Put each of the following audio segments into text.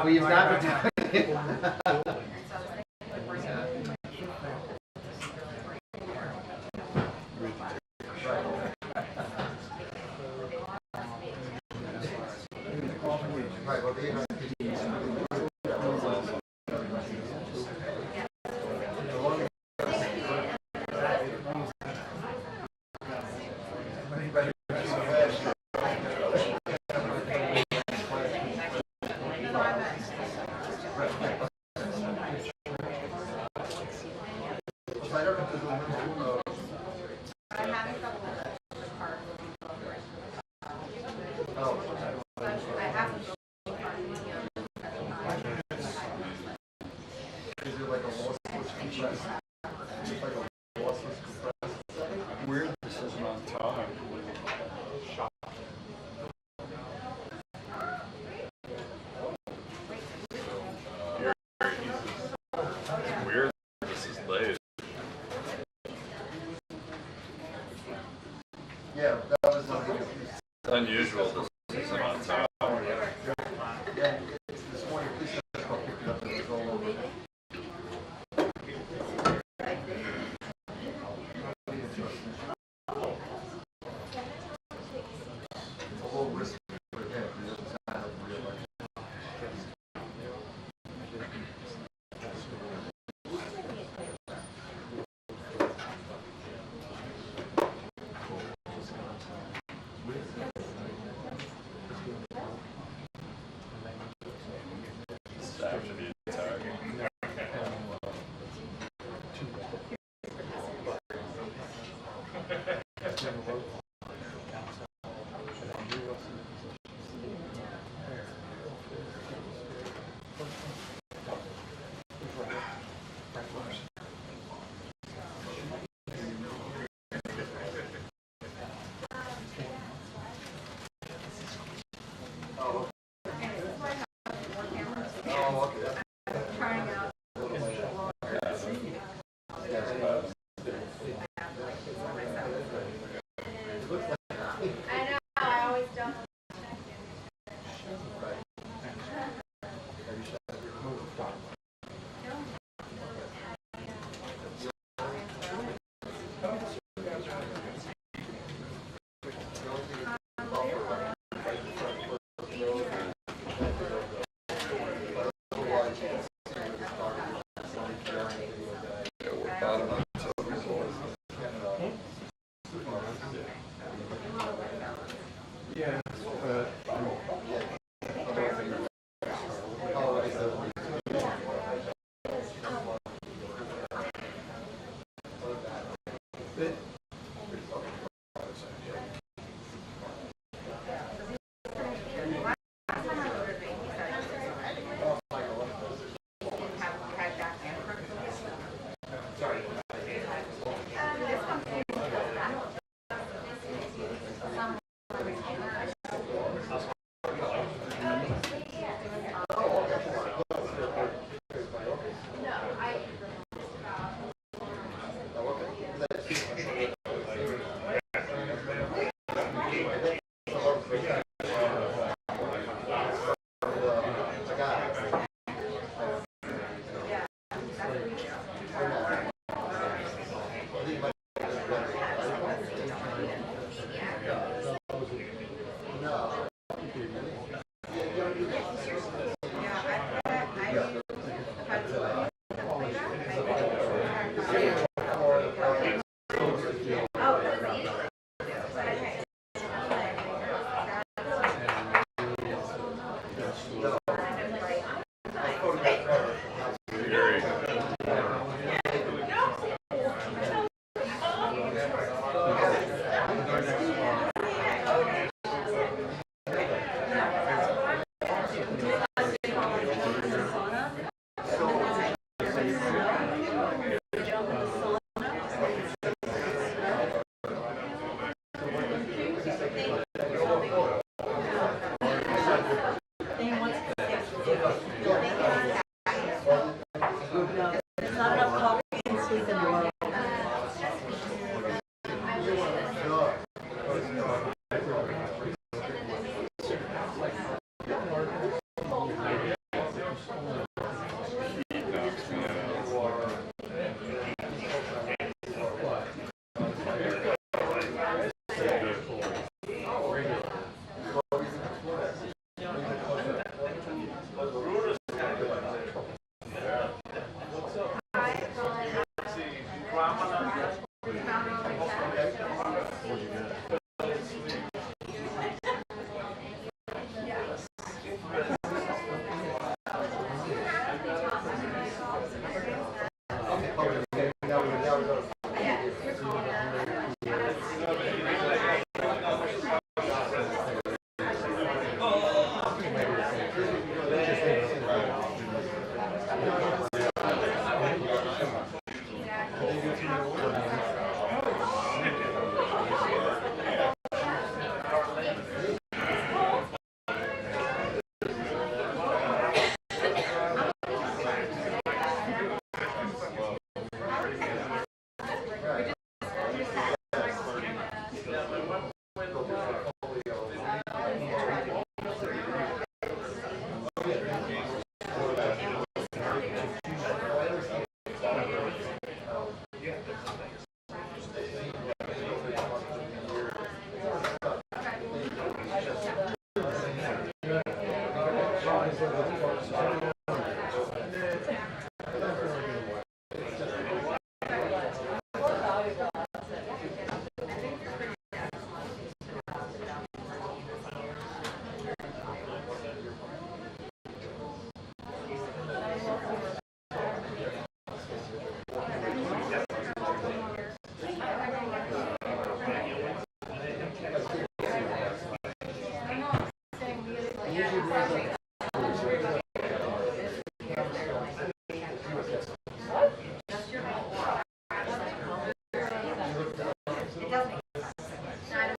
We've not been Weird this isn't on time. Weird this is late. Yeah, that was Unusual this isn't on time. Yeah, this morning, please picked it up and it was all over. What'd you get? Okay, now we go.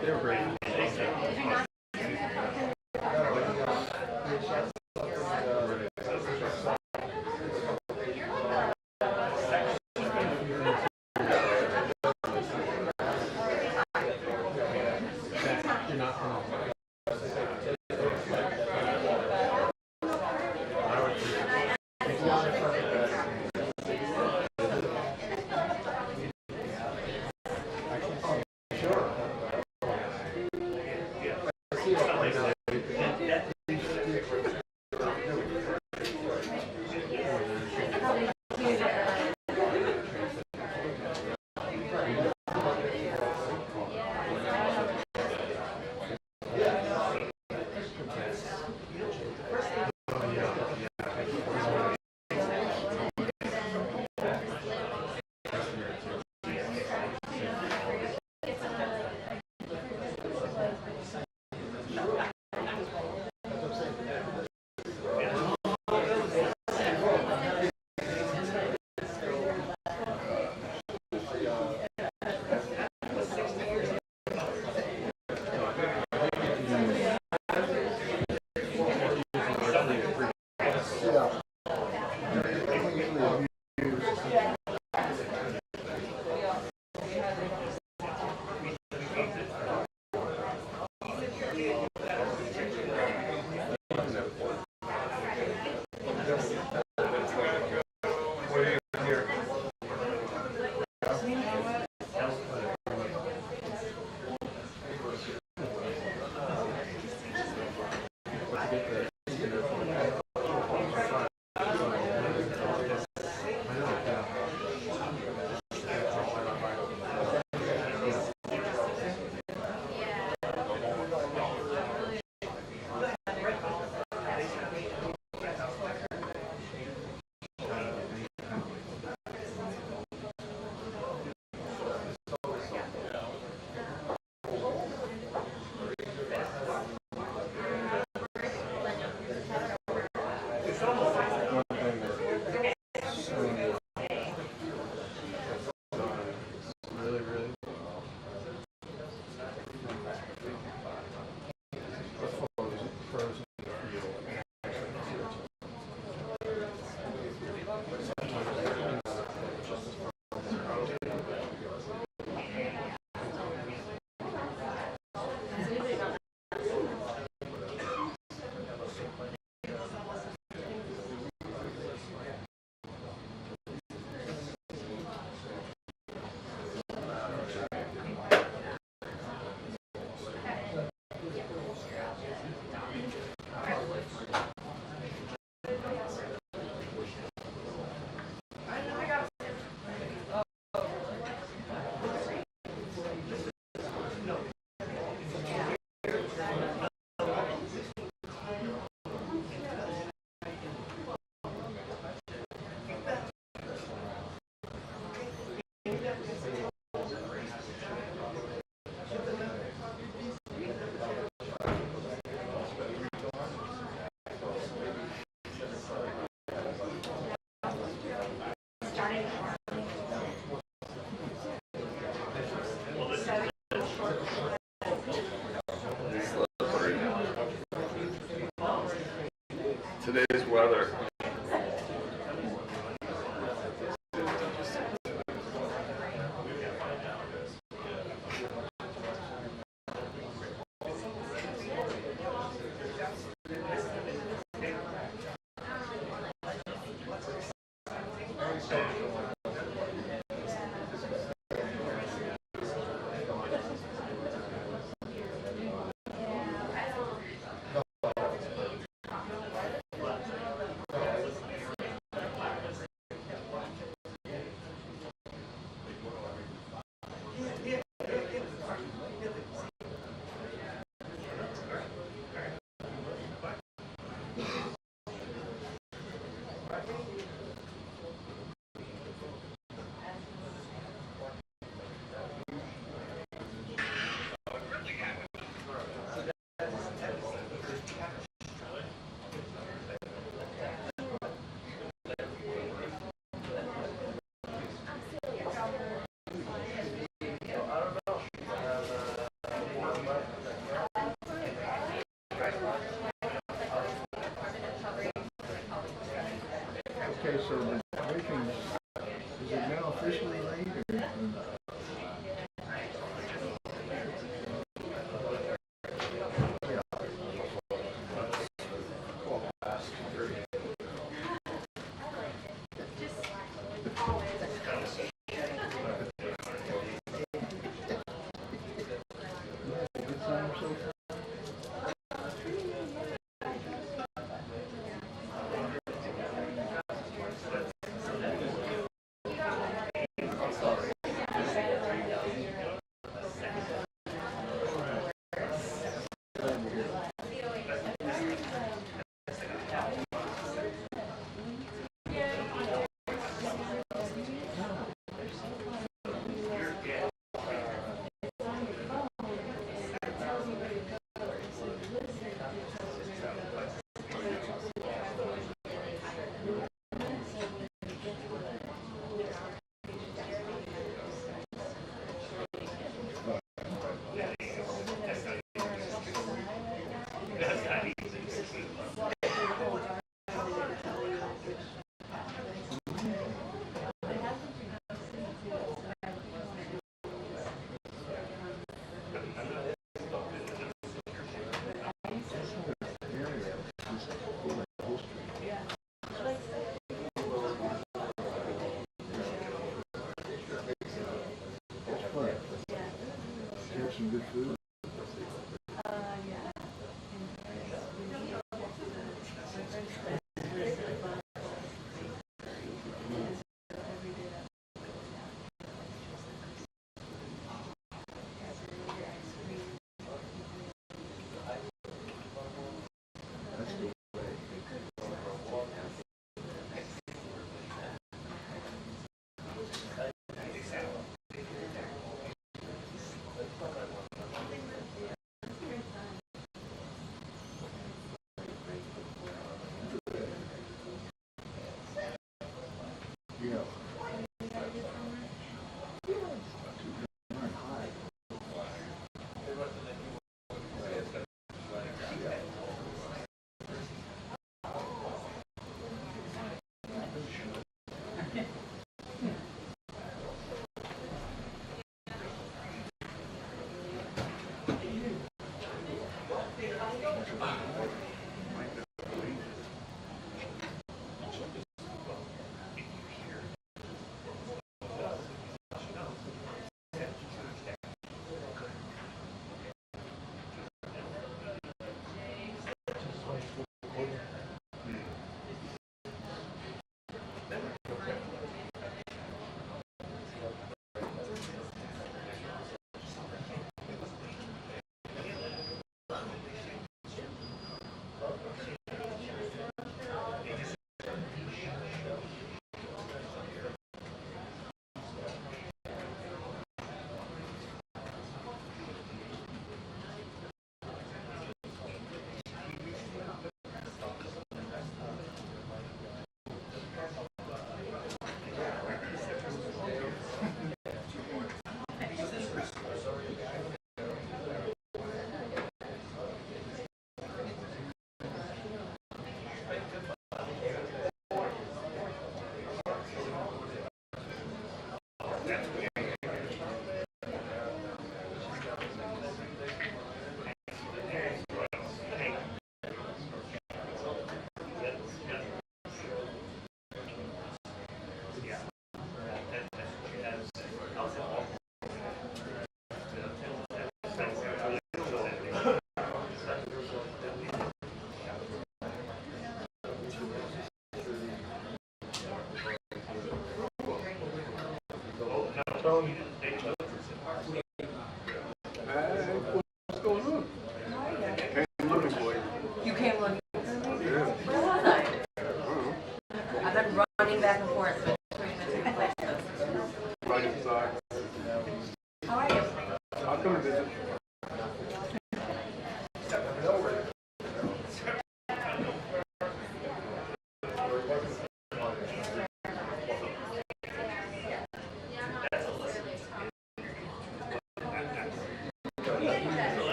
They're great. You're not Today's weather. Okay, so the briefing, is it now officially late or? Yeah. 12 past 3. Good time so far? Some good food.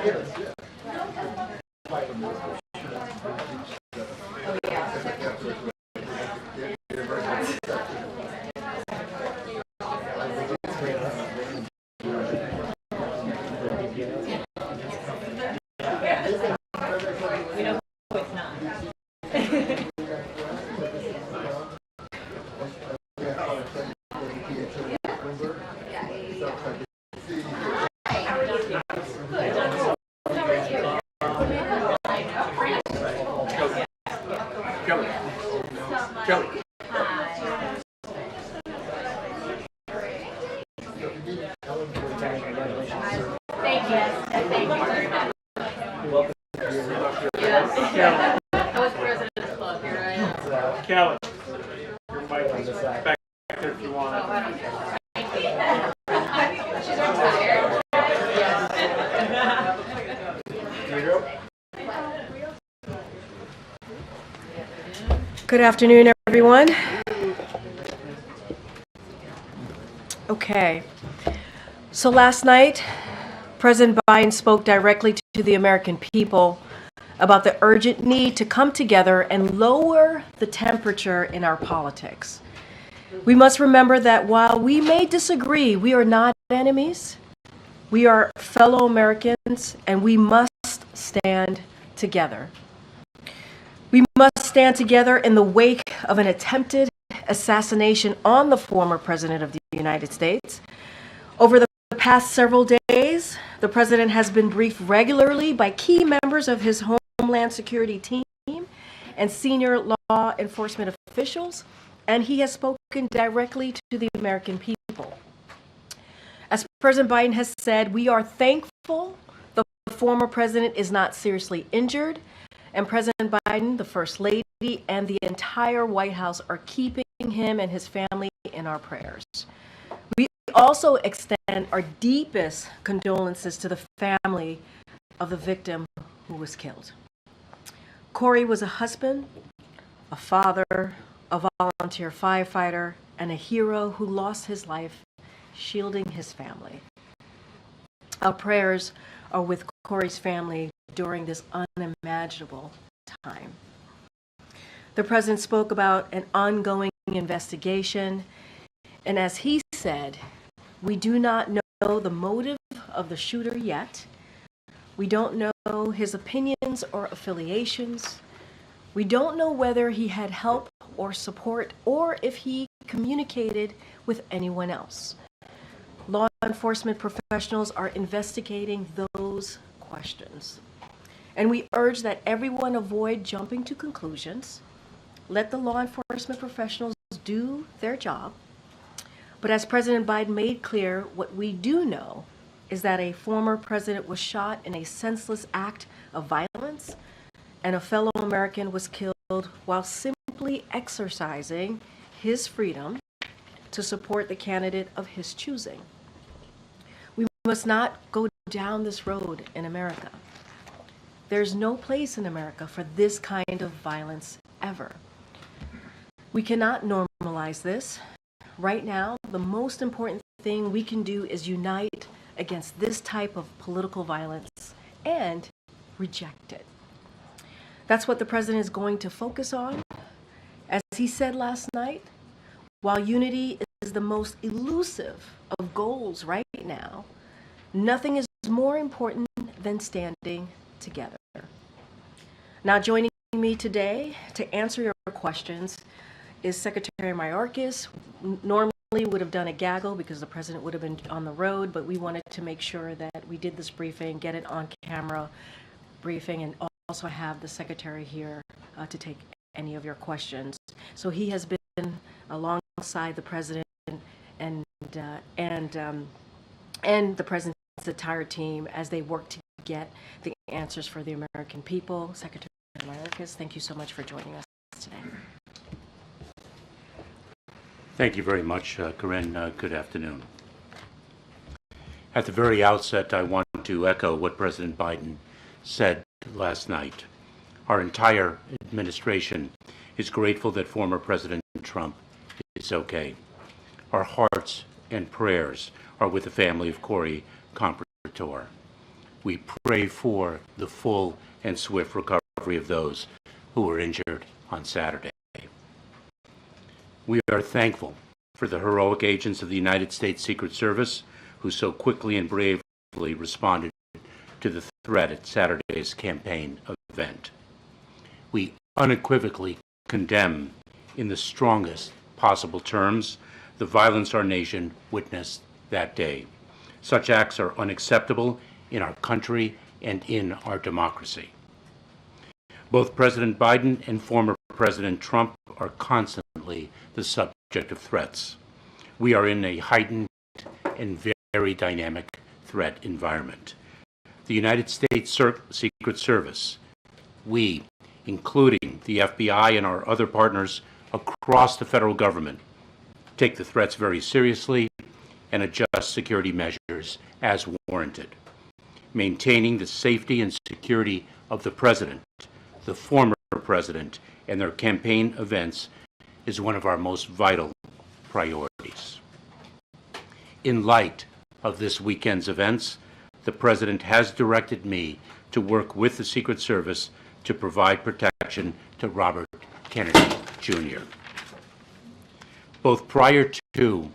We know who it's not. Kelly. Thank you. Thank you very much. Yes. I was president's club here. I am. Kelly, your mic is back there if you want it. She's retired. Here you go. Good afternoon, everyone. Okay. So last night, President Biden spoke directly to the American people about the urgent need to come together and lower the temperature in our politics. We must remember that while we may disagree, we are not enemies. We are fellow Americans, and we must stand together. We must stand together in the wake of an attempted assassination on the former President of the United States. Over the past several days, the President has been briefed regularly by key members of his Homeland Security team and senior law enforcement officials, and he has spoken directly to the American people. As President Biden has said, we are thankful the former president is not seriously injured, and President Biden, the First Lady, and the entire White House are keeping him and his family in our prayers. We also extend our deepest condolences to the family of the victim who was killed. Corey was a husband, a father, a volunteer firefighter, and a hero who lost his life shielding his family. Our prayers are with Corey's family during this unimaginable time. The president spoke about an ongoing investigation, and as he said, we do not know the motive of the shooter yet. We don't know his opinions or affiliations. We don't know whether he had help or support or if he communicated with anyone else. Law enforcement professionals are investigating those questions. And we urge that everyone avoid jumping to conclusions. Let the law enforcement professionals do their job. But as President Biden made clear, what we do know is that a former president was shot in a senseless act of violence, and a fellow American was killed while simply exercising his freedom to support the candidate of his choosing. We must not go down this road in America. There's no place in America for this kind of violence ever. We cannot normalize this. Right now, the most important thing we can do is unite against this type of political violence and reject it. That's what the president is going to focus on. As he said last night, while unity is the most elusive of goals right now, nothing is more important than standing together. Now, joining me today to answer your questions is Secretary Mayorkas. Normally would have done a gaggle because the president would have been on the road, but we wanted to make sure that we did this briefing, get it on camera briefing, and also have the secretary here to take any of your questions. So he has been alongside the president and the president's entire team as they work to get the answers for the American people. Secretary Mayorkas, thank you so much for joining us today. Thank you very much, Karine. Good afternoon. At the very outset, I want to echo what President Biden said last night. Our entire administration is grateful that former President Trump is okay. Our hearts and prayers are with the family of Corey Comprador. We pray for the full and swift recovery of those who were injured on Saturday. We are thankful for the heroic agents of the United States Secret Service who so quickly and bravely responded to the threat at Saturday's campaign event. We unequivocally condemn, in the strongest possible terms, the violence our nation witnessed that day. Such acts are unacceptable in our country and in our democracy. Both President Biden and former President Trump are constantly the subject of threats. We are in a heightened and very dynamic threat environment. The United States Secret Service, we, including the FBI and our other partners across the federal government, take the threats very seriously and adjust security measures as warranted. Maintaining the safety and security of the president, the former president, and their campaign events is one of our most vital priorities. In light of this weekend's events, the president has directed me to work with the Secret Service to provide protection to Robert Kennedy Jr. Both prior to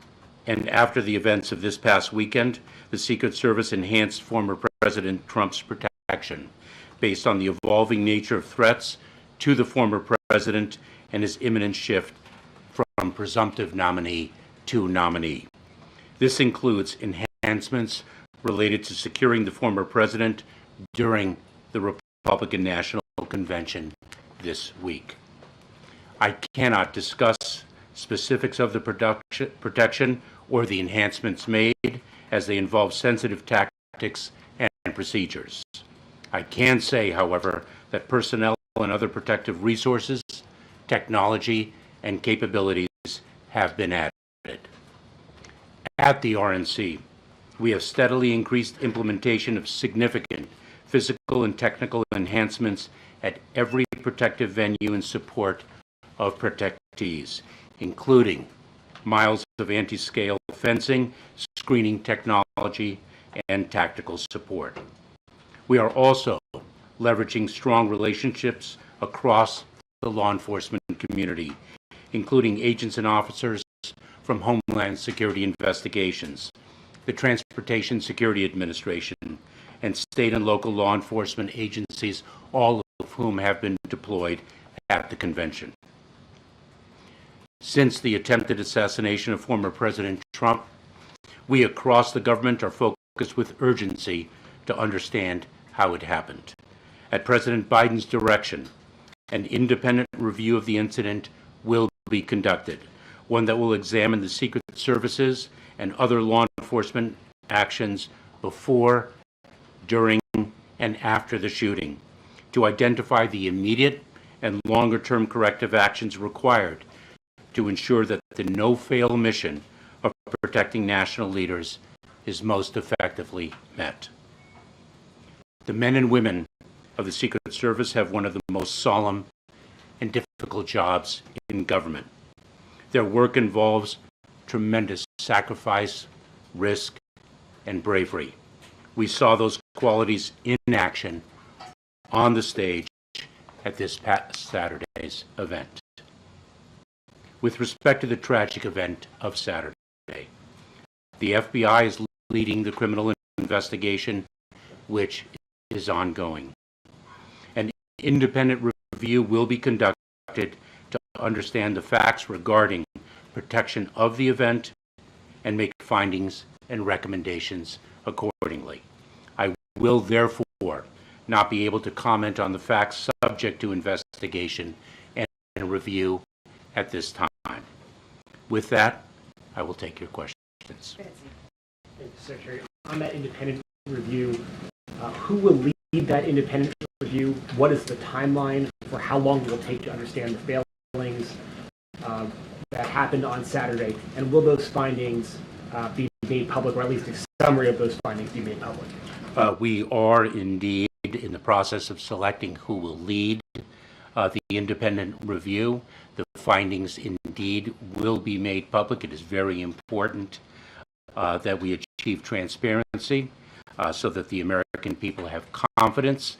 and after the events of this past weekend, the Secret Service enhanced former President Trump's protection based on the evolving nature of threats to the former president and his imminent shift from presumptive nominee to nominee. This includes enhancements related to securing the former president during the Republican National Convention this week. I cannot discuss specifics of the protection or the enhancements made, as they involve sensitive tactics and procedures. I can say, however, that personnel and other protective resources, technology, and capabilities have been added. At the RNC, we have steadily increased implementation of significant physical and technical enhancements at every protective venue in support of protectees, including miles of anti-scale fencing, screening technology, and tactical support. We are also leveraging strong relationships across the law enforcement community, including agents and officers from Homeland Security Investigations, the Transportation Security Administration, and state and local law enforcement agencies, all of whom have been deployed at the convention. Since the attempted assassination of former President Trump, we across the government are focused with urgency to understand how it happened. At President Biden's direction, an independent review of the incident will be conducted, one that will examine the Secret Services and other law enforcement actions before, during, and after the shooting, to identify the immediate and longer-term corrective actions required to ensure that the no-fail mission of protecting national leaders is most effectively met. The men and women of the Secret Service have one of the most solemn and difficult jobs in government. Their work involves tremendous sacrifice, risk, and bravery. We saw those qualities in action on the stage at this past Saturday's event. With respect to the tragic event of Saturday, the FBI is leading the criminal investigation, which is ongoing. An independent review will be conducted to understand the facts regarding protection of the event and make findings and recommendations accordingly. I will therefore not be able to comment on the facts subject to investigation and review at this time. With that, I will take your questions. Thank you, Secretary. On that independent review, who will lead that independent review? What is the timeline for how long it will take to understand the failings that happened on Saturday? And will those findings be made public, or at least a summary of those findings be made public? We are indeed in the process of selecting who will lead the independent review. The findings indeed will be made public. It is very important that we achieve transparency. so that the American people have confidence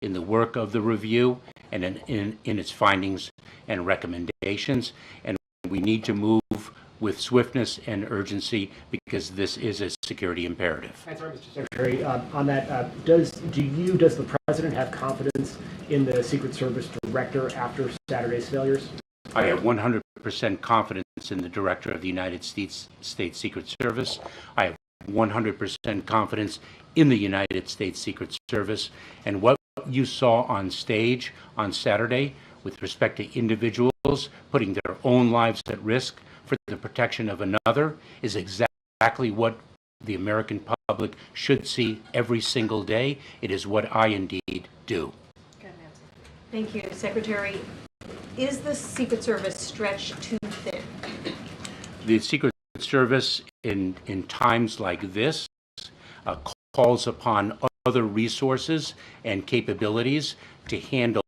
in the work of the review and in its findings and recommendations. And we need to move with swiftness and urgency because this is a security imperative. I'm sorry, Mr. Secretary. On that, does the President have confidence in the Secret Service director after Saturday's failures? I have 100% confidence in the Director of the United States Secret Service. I have 100% confidence in the United States Secret Service. And what you saw on stage on Saturday with respect to individuals putting their own lives at risk for the protection of another is exactly what the American public should see every single day. It is what I indeed do. Thank you, Secretary. Is the Secret Service stretched too thin? The Secret Service in times like this calls upon other resources and capabilities to handle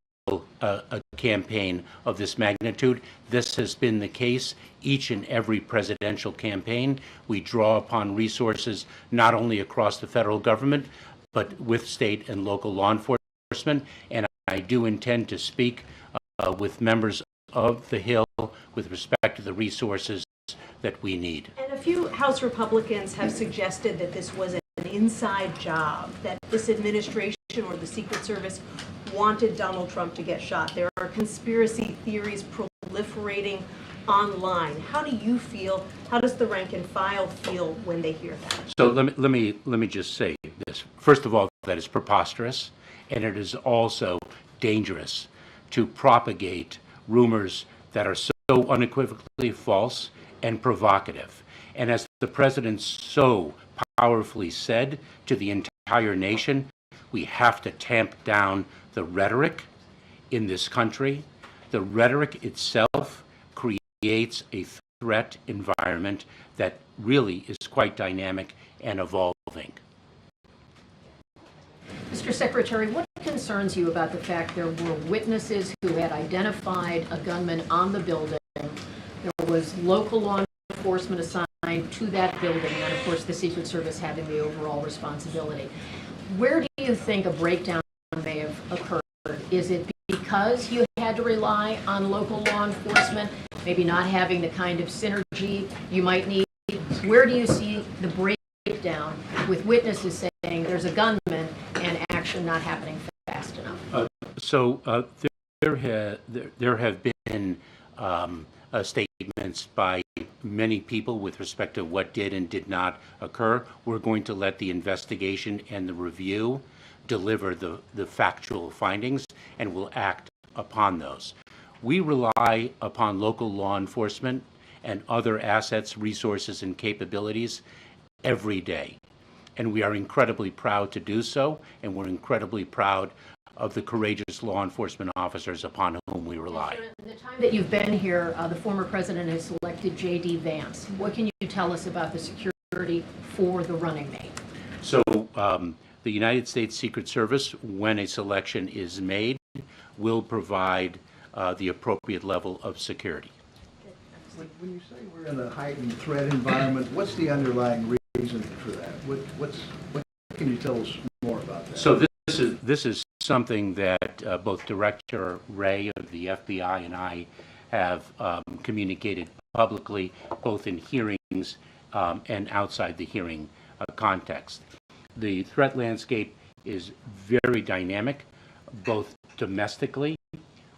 a campaign of this magnitude. This has been the case each and every presidential campaign. We draw upon resources not only across the federal government, but with state and local law enforcement. And I do intend to speak with members of the Hill with respect to the resources that we need. And a few House Republicans have suggested that this was an inside job, that this administration or the Secret Service wanted Donald Trump to get shot. There are conspiracy theories proliferating online. How do you feel? How does the rank and file feel when they hear that? So let me just say this. First of all, that is preposterous, and it is also dangerous to propagate rumors that are so unequivocally false and provocative. And as the president so powerfully said to the entire nation, we have to tamp down the rhetoric in this country. The rhetoric itself creates a threat environment that really is quite dynamic and evolving. Mr. Secretary, what concerns you about the fact there were witnesses who had identified a gunman on the building? There was local law enforcement assigned to that building, and of course the Secret Service having the overall responsibility. Where do you think a breakdown may have occurred? Is it because you had to rely on local law enforcement, maybe not having the kind of synergy you might need? Where do you see the breakdown with witnesses saying there's a gunman and action not happening fast enough? There have been statements by many people with respect to what did and did not occur. We're going to let the investigation and the review deliver the factual findings, and we'll act upon those. We rely upon local law enforcement and other assets, resources, and capabilities every day. And we are incredibly proud to do so, and we're incredibly proud of the courageous law enforcement officers upon whom we rely. In the time that you've been here, the former president has selected J.D. Vance. What can you tell us about the security for the running mate? So the United States Secret Service, when a selection is made, will provide the appropriate level of security. When you say we're in a heightened threat environment, what's the underlying reason for that? What can you tell us more about that? So this is something that both Director Wray of the FBI and I have communicated publicly, both in hearings and outside the hearing context. The threat landscape is very dynamic, both domestically,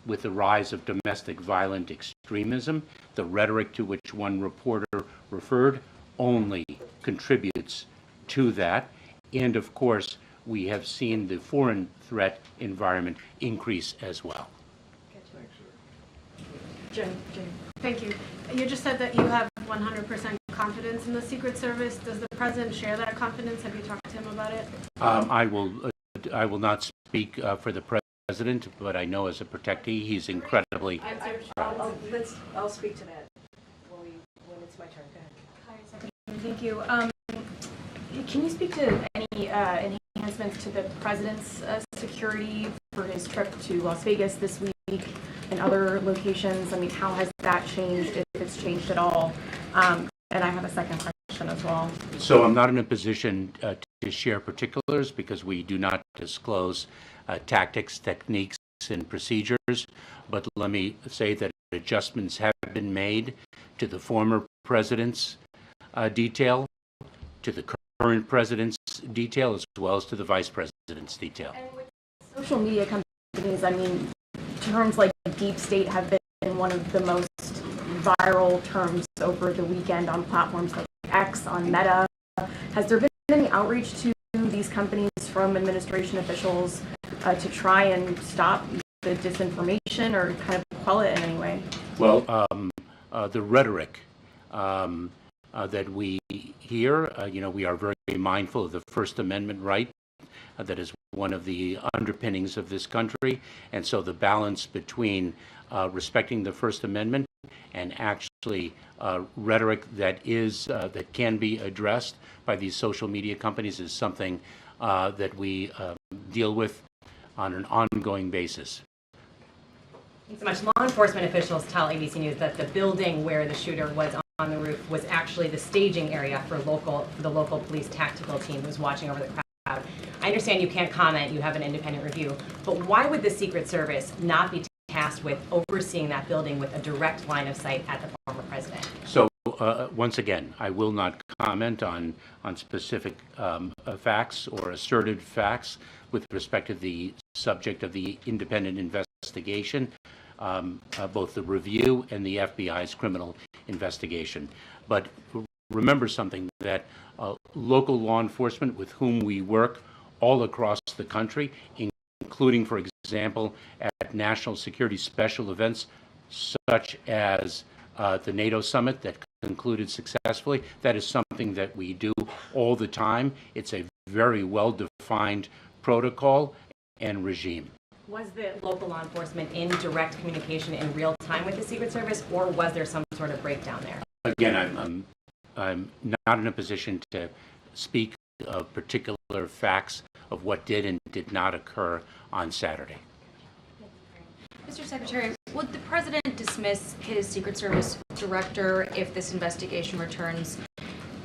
with the rise of domestic violent extremism. The rhetoric to which one reporter referred only contributes to that. And of course, we have seen the foreign threat environment increase as well. Jen. Thank you. You just said that you have 100% confidence in the Secret Service. Does the president share that confidence? Have you talked to him about it? I will not speak for the president, but I know as a protectee, he's incredibly. I'll speak to that when it's my turn. Go ahead. Hi, Secretary. Thank you. Can you speak to any enhancements to the president's security for his trip to Las Vegas this week and other locations? I mean, how has that changed, if it's changed at all? And I have a second question. question as well. So I'm not in a position to share particulars because we do not disclose tactics, techniques, and procedures. But let me say that adjustments have been made to the former president's detail, to the current president's detail, as well as to the vice president's detail. And with social media companies, I mean, terms like deep state have been one of the most viral terms over the weekend on platforms like X, on Meta. Has there been any outreach to these companies from administration officials to try and stop the disinformation or kind of quell it in any way? Well, the rhetoric that we hear, we are very mindful of the First Amendment right. That is one of the underpinnings of this country. And so the balance between respecting the First Amendment and actually rhetoric that can be addressed by these social media companies is something that we deal with on an ongoing basis. Thanks so much. Law enforcement officials tell ABC News that the building where the shooter was on the roof was actually the staging area for the local police tactical team who was watching over the crowd. I understand you can't comment, you have an independent review, but why would the Secret Service not be tasked with overseeing that building with a direct line of sight at the former president? So once again, I will not comment on specific facts or asserted facts with respect to the subject of the independent investigation, both the review and the FBI's criminal investigation. But remember something, that local law enforcement with whom we work all across the country, including, for example, at national security special events such as the NATO summit that concluded successfully, that is something that we do all the time. It's a very well-defined protocol and regime. Was the local law enforcement in direct communication in real time with the Secret Service, or was there some sort of breakdown there? Again, I'm not in a position to speak of particular facts of what did and did not occur on Saturday. Mr. Secretary, would the president dismiss his Secret Service director if this investigation returns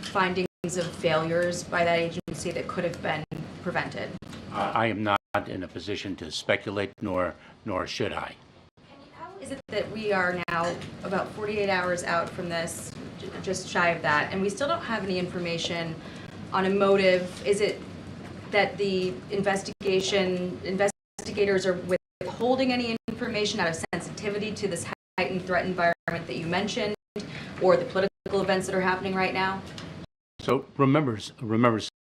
findings of failures by that agency that could have been prevented? I am not in a position to speculate, nor should I. How is it that we are now about 48 hours out from this, just shy of that, and we still don't have any information on a motive? Is it that the investigators are withholding any information out of sensitivity to this heightened threat environment that you mentioned, or the political events that are happening right now? So remember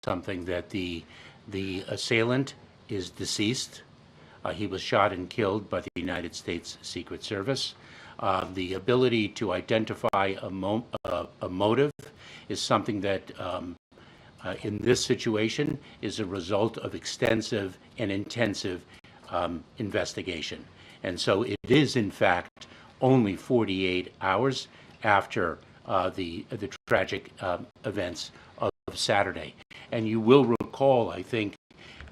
something, that the assailant is deceased. He was shot and killed by the United States Secret Service. The ability to identify a motive is something that in this situation is a result of extensive and intensive investigation. And so it is, in fact, only 48 hours after the tragic events of Saturday. And you will recall, I think,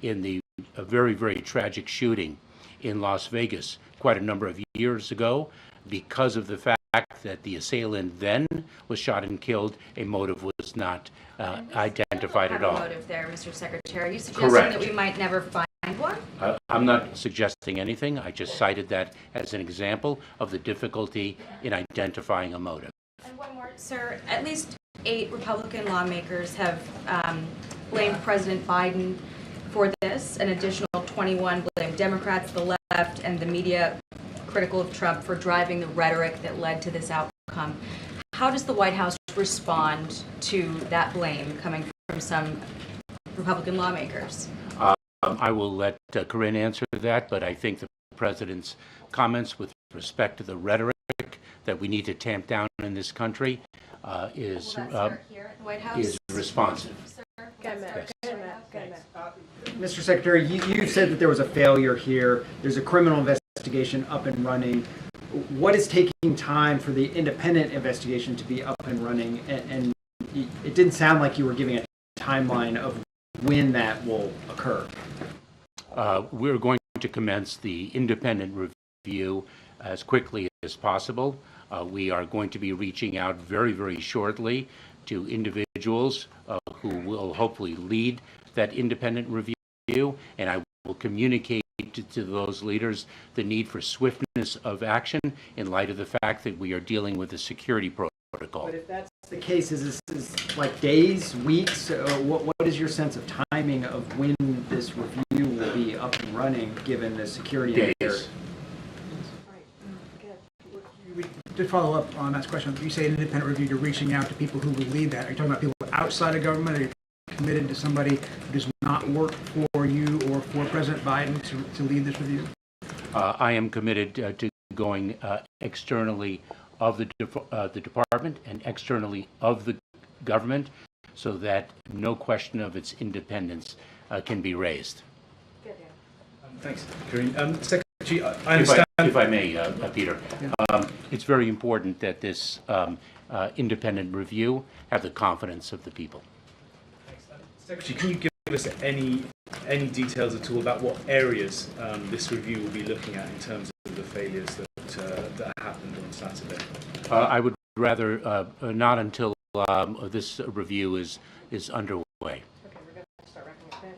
in the very, very tragic shooting in Las Vegas quite a number of years ago, because of the fact that the assailant then was shot and killed, a motive was not identified at all. Motive there, Mr. Secretary. Are you suggesting Correct. that we might never find one? I'm not suggesting anything. I just cited that as an example of the difficulty in identifying a motive. And one more, sir. At least 8 Republican lawmakers have blamed President Biden for this. An additional 21 blame Democrats, the left, and the media critical of Trump for driving the rhetoric that led to this outcome. How does the White House respond to that blame coming from some Republican lawmakers? I will let Karine answer that, but I think the president's comments with respect to the rhetoric that we need to tamp down in this country is Will that start here at the White House? is responsive. Mr. Secretary, you said that there was a failure here. There's a criminal investigation up and running. What is taking time for the independent investigation to be up and running? And it didn't sound like you were giving a timeline of when that will occur. We're going to commence the independent review as quickly as possible. We are going to be reaching out very, very shortly to individuals who will hopefully lead that independent review, and I will communicate to those leaders the need for swiftness of action in light of the fact that we are dealing with a security protocol. But if that's the case, is this like days, weeks? What is your sense of timing of when this review will be up and running, given the security Days. To follow up on that question, you say an independent review, you're reaching out to people who will lead that. Are you talking about people outside of government? Are you committed to somebody who does not work for you or for President Biden to lead this review? I am committed to going externally of the department and externally of the government so that no question of its independence can be raised. Thanks, Karine. Secretary, I understand. If I may, Peter, it's very important that this independent review have the confidence of the people. Secretary, can you give us any details at all about what areas this review will be looking at in terms of the failures that happened on Saturday? I would rather not until this review is underway. Okay, we're going to start wrapping up.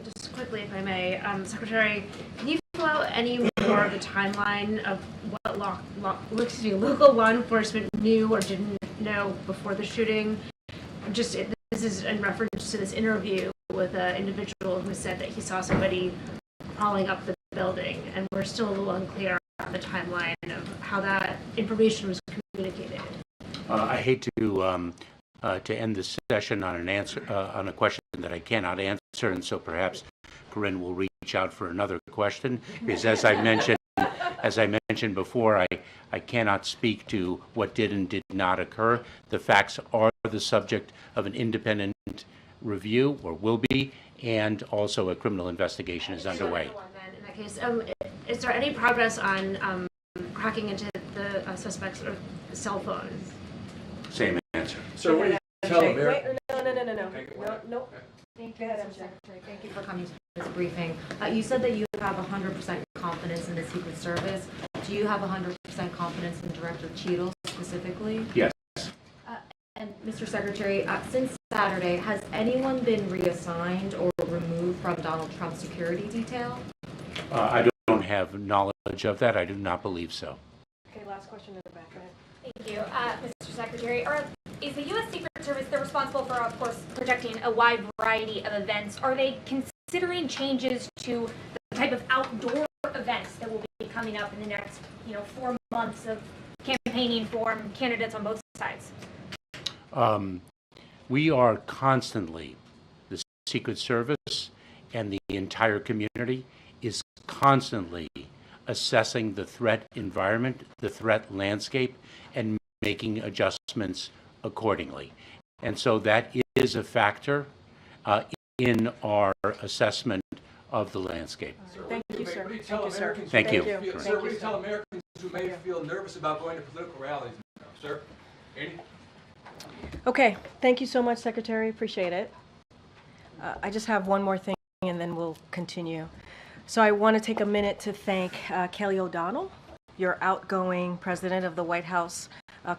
Just quickly, if I may, Secretary, can you fill out any more of the timeline of what local law enforcement knew or didn't know before the shooting? This is in reference to this interview with an individual who said that he saw somebody crawling up the building, and we're still a little unclear on the timeline of how that information was communicated. I hate to end this session on an answer on a question that I cannot answer, and so perhaps Karine will reach out for another question. Because as I mentioned before, I cannot speak to what did and did not occur. The facts are the subject of an independent review, or will be, and also a criminal investigation is underway. In that case, is there any progress on cracking into the suspect's cell phone? Same answer. Sir, what do you tell Americans? No. Thank you, Mr. Secretary. Thank you for coming to this briefing. You said that you have 100% confidence in the Secret Service. Do you have 100% confidence in Director Cheadle specifically? Yes. And Mr. Secretary, since Saturday, has anyone been reassigned or removed from Donald Trump's security detail? I don't have knowledge of that. I do not believe so. Okay, last question in the back. Go ahead. Thank you, Mr. Secretary. Is the U.S. Secret Service, they're responsible for, of course, protecting a wide variety of events. Are they considering changes to the type of outdoor events that will be coming up in the next, 4 months of campaigning for candidates on both sides? We are constantly, the Secret Service and the entire community is constantly assessing the threat environment, the threat landscape, and making adjustments accordingly. And so that is a factor in our assessment of the landscape. Thank you, sir. What do you tell Americans? Thank you. Sir, what do you tell Americans who may feel nervous about going to political rallies? Sir, Amy? Okay, thank you so much, Secretary. Appreciate it. I just have one more thing, and then we'll continue. So I want to take a minute to thank Kelly O'Donnell, your outgoing president of the White House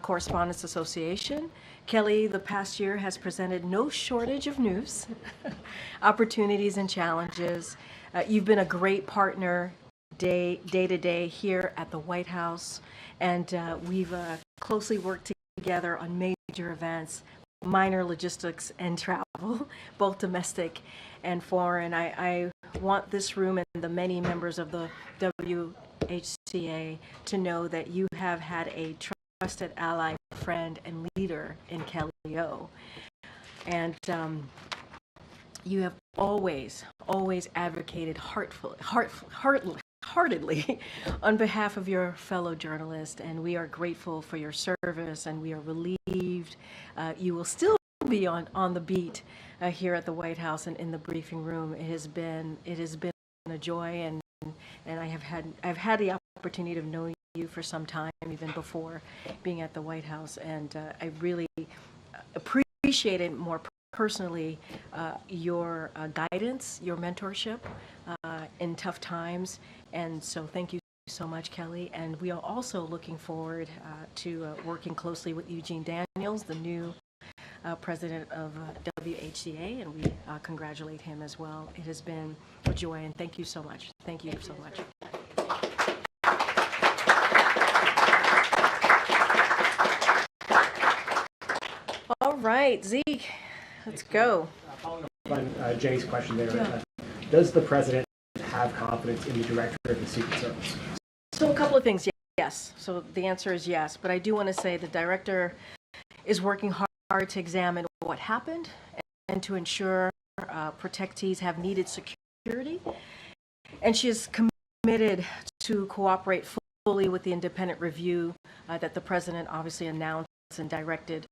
Correspondents Association. Kelly, the past year has presented no shortage of news, opportunities, and challenges. You've been a great partner day to day here at the White House, and we've closely worked together on major events, minor logistics and travel, both domestic and foreign. I want this room and the many members of the WHCA to know that you have had a trusted ally, friend, and leader in Kelly O. And you have always advocated heartedly on behalf of your fellow journalists, and we are grateful for your service, and we are relieved you will still be on the beat here at the White House and in the briefing room. It has been a joy, and I've had the opportunity of knowing you for some time, even before being at the White House, and I really appreciated more personally your guidance, your mentorship in tough times, and so thank you so much, Kelly. And we are also looking forward to working closely with Eugene Daniels, the new president of WHCA, and we congratulate him as well. It has been a joy, and thank you so much. Thank you so much. All right, Zeke, let's go. Following up on Jenny's question there, does the president have confidence in the director of the Secret Service? So a couple of things, yes. So the answer is yes, but I do want to say the director is working hard to examine what happened and to ensure protectees have needed security. And she is committed to cooperate fully with the independent review that the president obviously announced and directed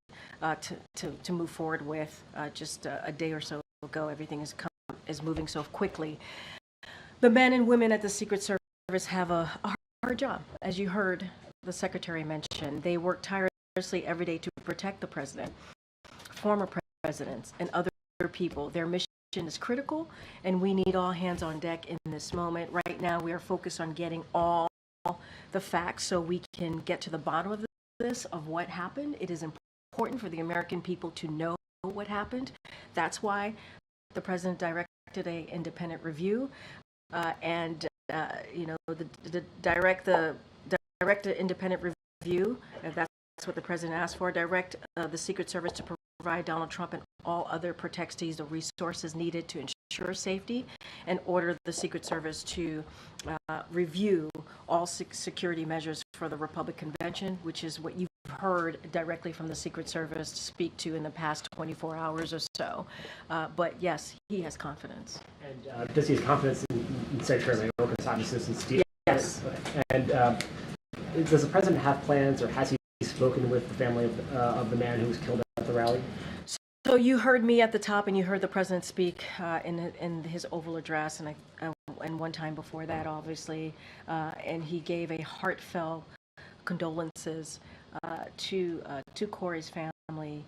to move forward with just a day or so ago. Everything is moving so quickly. The men and women at the Secret Service have a hard job. As you heard the secretary mention, they work tirelessly every day to protect the president, former presidents, and other people. Their mission is critical, and we need all hands on deck in this moment. Right now, we are focused on getting all the facts so we can get to the bottom of this, of what happened. It is important for the American people to know what happened. That's why the president directed an independent review, and direct the independent review. That's what the president asked for. Direct the Secret Service to provide Donald Trump and all other protectees the resources needed to ensure safety, and order the Secret Service to review all security measures for the Republican convention, which is what you've heard directly from the Secret Service speak to in the past 24 hours or so. But yes, he has confidence. And does he have confidence in Secretary Mayorkas, obviously, since Yes. And does the president have plans, or has he spoken with the family of the man who was killed at the rally? So you heard me at the top, and you heard the president speak in his Oval Address, and one time before that, obviously, and he gave a heartfelt condolences to Corey's family,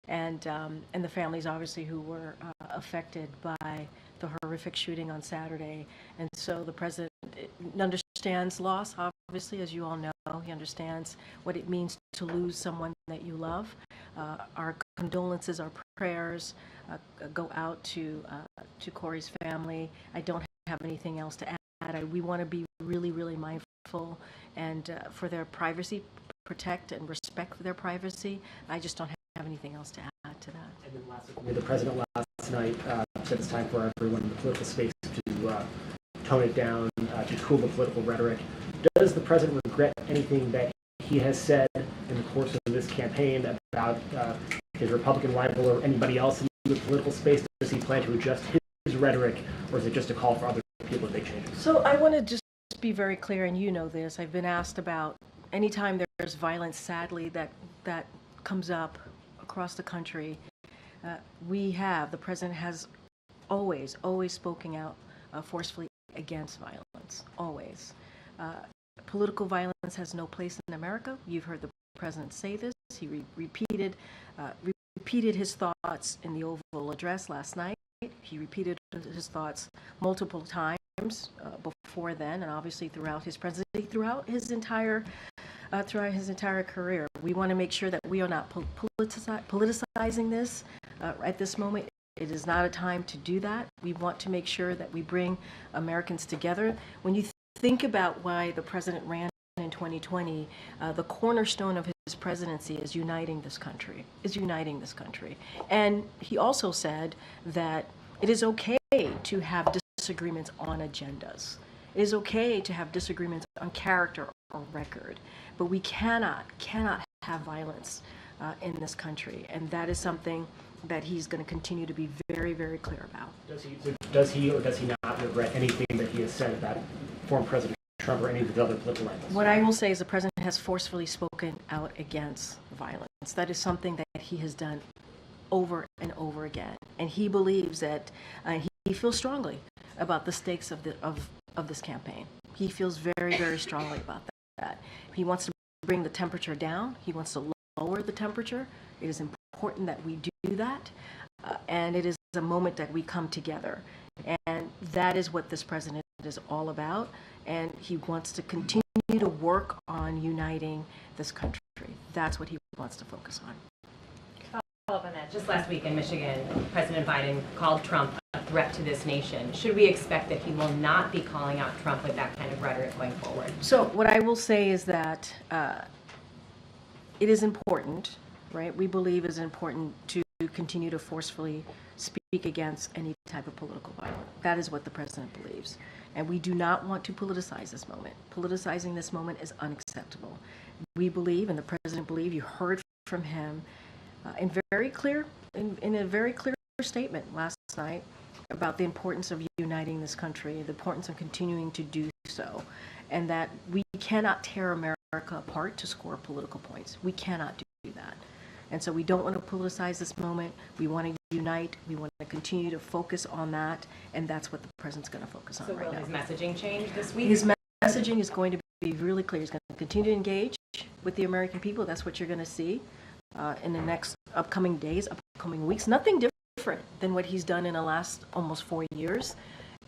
and the families, obviously, who were affected by the horrific shooting on Saturday. And so the president understands loss, obviously, as you all know. He understands what it means to lose someone that you love. Our condolences, our prayers go out to Corey's family. I don't have anything else to add. We want to be really, really mindful and for their privacy, protect and respect their privacy. I just don't have anything else to add to that. And then lastly, the president last night said it's time for everyone in the political space to tone it down, to cool the political rhetoric. Does the president regret anything that he has said in the course of this campaign about his Republican rival or anybody else in the political space? Does he plan to adjust his rhetoric, or is it just a call for other people to make changes? So I want to just be very clear, and you know this. I've been asked about anytime there's violence, sadly, that comes up across the country. The president has always spoken out forcefully against violence, always. Political violence has no place in America. You've heard the president say this. He repeated his thoughts in the Oval Address last night. He repeated his thoughts multiple times before then, and obviously throughout his presidency, throughout his entire career. We want to make sure that we are not politicizing this at this moment. It is not a time to do that. We want to make sure that we bring Americans together. When you think about why the president ran in 2020, the cornerstone of his presidency is uniting this country. And he also said that it is okay to have disagreements on agendas. It is okay to have disagreements on character or record, but we cannot have violence in this country, and that is something that he's going to continue to be very, very clear about. Does he or does he not regret anything that he has said about former President Trump or any of the other political rivals? What I will say is the president has forcefully spoken out against violence. That is something that he has done over and over again, and he believes that he feels strongly about the stakes of this campaign. He feels very, very strongly about that. He wants to bring the temperature down. He wants to lower the temperature. It is important that we do that, and it is a moment that we come together, and that is what this president is all about, and he wants to continue to work on uniting this country. That's what he wants to focus on. Follow up on that. Just last week in Michigan, President Biden called Trump a threat to this nation. Should we expect that he will not be calling out Trump with that kind of rhetoric going forward? So what I will say is that it is important, right? We believe it is important to continue to forcefully speak against any type of political violence. That is what the president believes. And we do not want to politicize this moment. Politicizing this moment is unacceptable. We believe, and the president believes, you heard from him in a very clear statement last night about the importance of uniting this country, the importance of continuing to do so, and that we cannot tear America apart to score political points. We cannot do that. And so we don't want to politicize this moment. We want to unite. We want to continue to focus on that, and that's what the president's going to focus on right now. So will his messaging change this week? His messaging is going to be really clear. He's going to continue to engage with the American people. That's what you're going to see in the next upcoming days, upcoming weeks. Nothing different than what he's done in the last almost 4 years,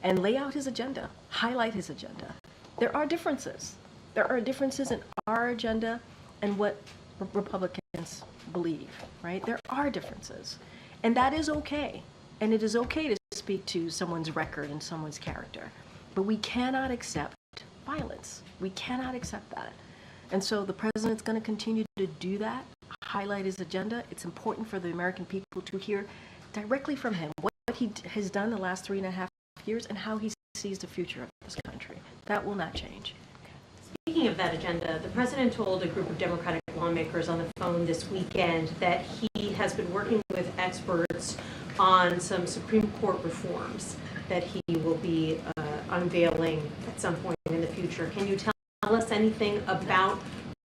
and lay out his agenda, highlight his agenda. There are differences. There are differences in our agenda and what Republicans believe, right? There are differences, and that is okay. And it is okay to speak to someone's record and someone's character, but we cannot accept violence. We cannot accept that. And so the president's going to continue to do that, highlight his agenda. It's important for the American people to hear directly from him what he has done the last 3.5 years and how he sees the future of this country. That will not change. Speaking of that agenda, the president told a group of Democratic lawmakers on the phone this weekend that he has been working with experts on some Supreme Court reforms that he will be unveiling at some point in the future. Can you tell us anything about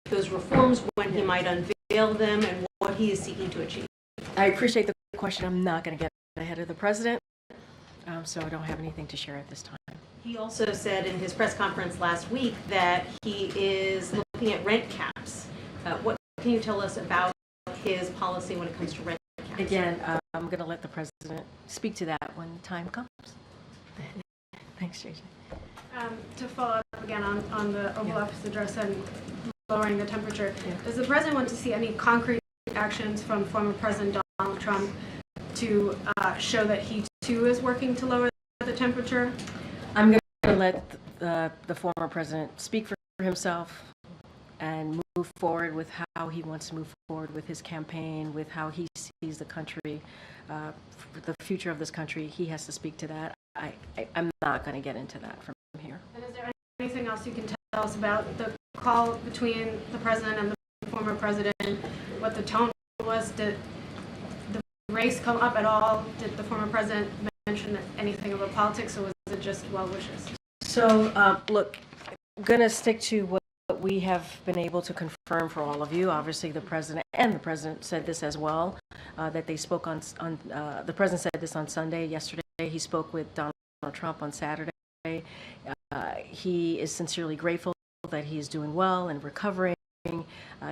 those reforms, when he might unveil them, and what he is seeking to achieve? I appreciate the question. I'm not going to get ahead of the president, so I don't have anything to share at this time. He also said in his press conference last week that he is looking at rent caps. What can you tell us about his policy when it comes to rent caps? Again, I'm going to let the president speak to that when the time comes. Thanks, JJ. To follow up again on the Oval Office address and lowering the temperature, does the president want to see any concrete actions from former President Donald Trump to show that he too is working to lower the temperature? I'm going to let the former president speak for himself and move forward with how he wants to move forward with his campaign, with how he sees the country, the future of this country. He has to speak to that. I'm not going to get into that from here. And is there anything else you can tell us about the call between the president and the former president, what the tone was? Did the race come up at all? Did the former president mention anything about politics, or was it just well wishes? So, look, I'm going to stick to what we have been able to confirm for all of you. Obviously, the president said this as well, that they spoke on the president said this on Sunday. Yesterday, he spoke with Donald Trump on Saturday. He is sincerely grateful that he is doing well and recovering.